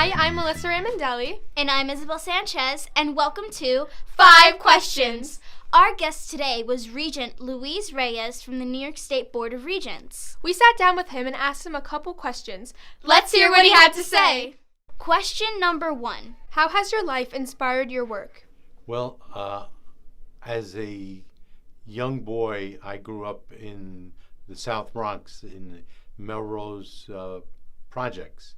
Hi, I'm Melissa Ramondelli. And I'm Isabel Sanchez, and welcome to 5 Questions. Our guest today was Regent Luis Reyes from the New York State Board of Regents. We sat down with him and asked him a couple questions. Let's hear what he had to say. Question number 1. How has your life inspired your work? Well, as a young boy, I grew up in the South Bronx in the Melrose projects.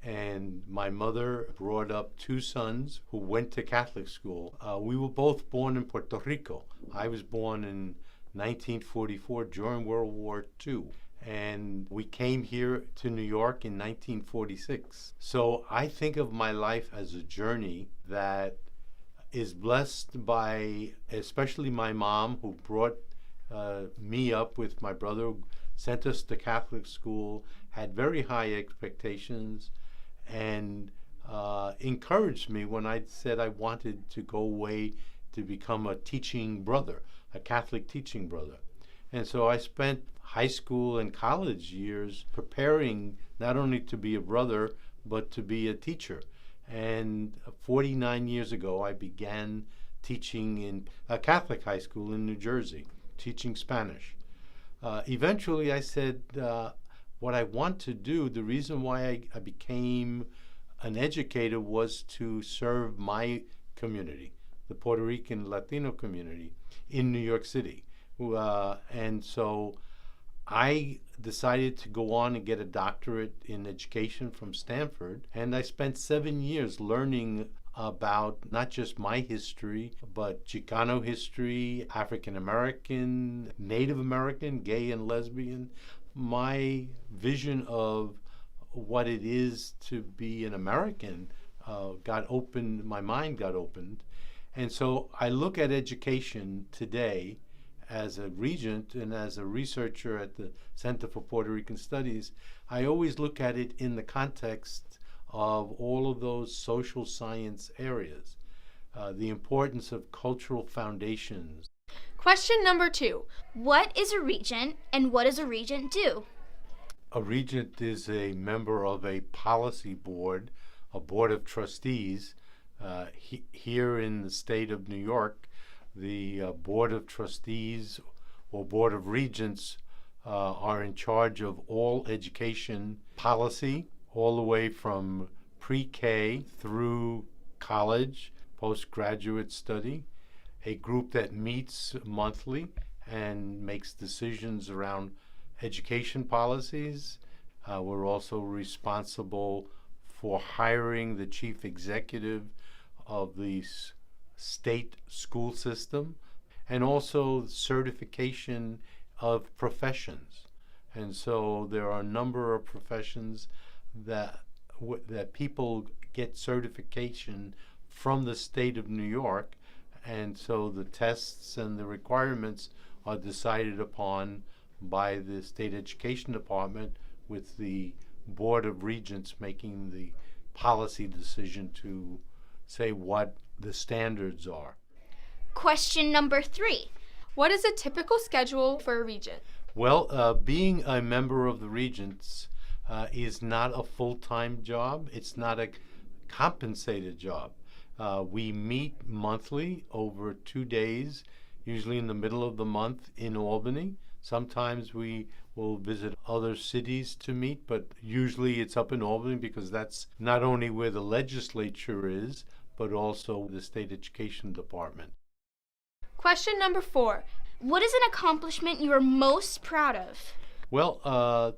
And my mother brought up 2 sons who went to Catholic school. We were both born in Puerto Rico. I was born in 1944 during World War II. And we came here to New York in 1946. So I think of my life as a journey that is blessed by especially my mom, who brought me up with my brother, sent us to Catholic school, had very high expectations, and encouraged me when I said I wanted to go away to become a teaching brother, a Catholic teaching brother. And so I spent high school and college years preparing not only to be a brother, but to be a teacher. And 49 years ago, I began teaching in a Catholic high school in New Jersey, teaching Spanish. Eventually, I said, what I want to do, the reason why I became an educator was to serve my community, the Puerto Rican Latino community in New York City. And so I decided to go on and get a doctorate in education from Stanford. And I spent 7 years learning about not just my history, but Chicano history, African American, Native American, gay and lesbian. My vision of what it is to be an American got opened, my mind got opened. And so I look at education today as a regent and as a researcher at the Center for Puerto Rican Studies. I always look at it in the context of all of those social science areas, the importance of cultural foundations. Question number 2. What is a regent, and what does a regent do? A regent is a member of a policy board, a board of trustees. Here in the state of New York, the board of trustees or board of regents are in charge of all education policy, all the way from pre-K through college, postgraduate study. A group that meets monthly and makes decisions around education policies. We're also responsible for hiring the chief executive of the state school system, and also certification of professions. And so there are a number of professions that people get certification from the state of New York. And so the tests and the requirements are decided upon by the State Education Department, with the Board of Regents making the policy decision to say what the standards are. Question number 3. What is a typical schedule for a regent? Well, being a member of the Regents is not a full-time job. It's not a compensated job. We meet monthly over 2 days, usually in the middle of the month in Albany. Sometimes we will visit other cities to meet, but usually it's up in Albany because that's not only where the legislature is, but also the state education department. Question number 4. What is an accomplishment you are most proud of? Well,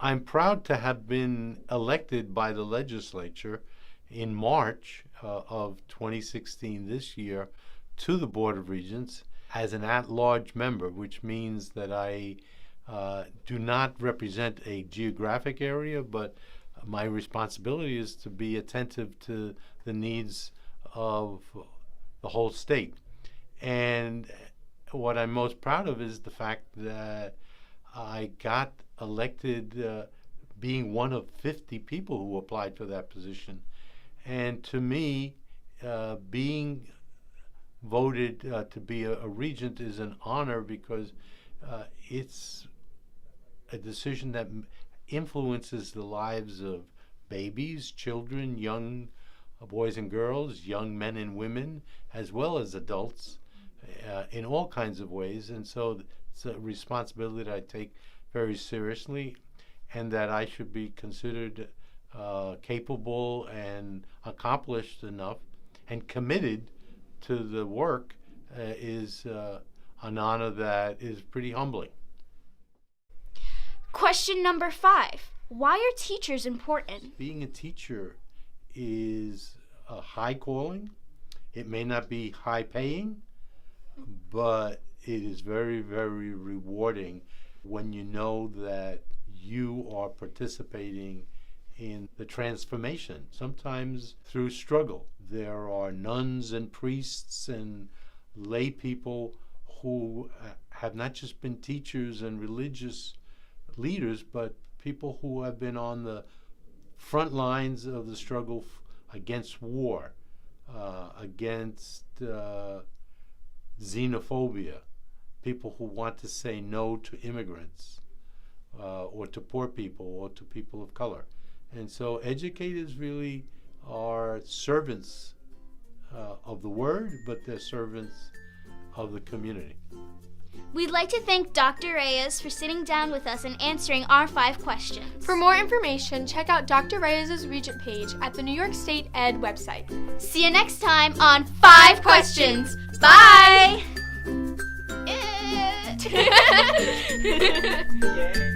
I'm proud to have been elected by the legislature in March of 2016, this year, to the Board of Regents as an at-large member, which means that I do not represent a geographic area, but my responsibility is to be attentive to the needs of the whole state. And what I'm most proud of is the fact that I got elected being one of 50 people who applied for that position. And to me, being voted to be a regent is an honor, because it's a decision that influences the lives of babies, children, young boys and girls, young men and women, as well as adults, in all kinds of ways. And so it's a responsibility that I take very seriously, and that I should be considered capable and accomplished enough and committed to the work is an honor that is pretty humbling. Question number 5. Why are teachers important? Being a teacher is a high calling. It may not be high paying, but it is very, very rewarding when you know that you are participating in the transformation, sometimes through struggle. There are nuns and priests and lay people who have not just been teachers and religious leaders, but people who have been on the front lines of the struggle against war, against xenophobia, people who want to say no to immigrants, or to poor people, or to people of color. And so educators really are servants of the word, but they're servants of the community. We'd like to thank Dr. Reyes for sitting down with us and answering our 5 questions. For more information, check out Dr. Reyes' Regent page at the New York State Ed website. See you next time on 5 Questions. Bye! Yay.